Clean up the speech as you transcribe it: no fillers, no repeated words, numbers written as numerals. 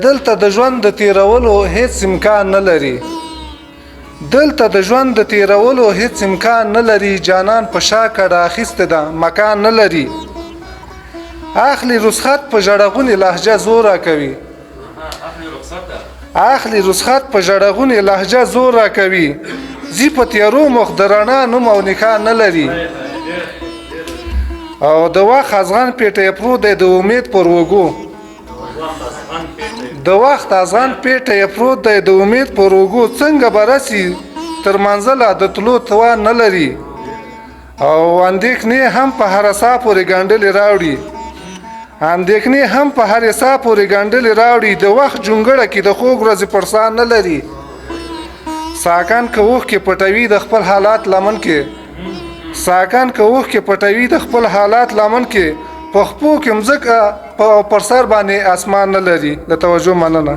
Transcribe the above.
دلته د ژوند د تیرولو هیڅ امکان نه لري دلته د ژوند د تیرولو هیڅ امکان نه لري جانان په شا کډه اخیسته ده مکان نه لري اخلي رخصت په ژړغونې لهجه زور راکوي اخلي رخصت په ژړغونې لهجه زور راکوي زی په تیارو مخ د رڼا نوم او نښان نه لري او د وخت ازغن پیټی پروت دی د امید پر وږو د وخت ازغن پیټی پروت دی د امید پر وږو څنګه به رسي تر منزله د تلو توان نه لري او اندېښنې هم په هر ساه پورې ګنډلې راوړي اندېښنې هم په هر ساه پورې ګنډلې راوړي د وخت جونګړه کې د خوږ ورځې پرسان نه لري ساکان که اوښکې پټوي د خپل حالات لمن کې ساکان که اوښکې پټوي د خپل حالات لمن کې په خپو کې مځکه پر سر باندې اسمان نه لري د توجه مننه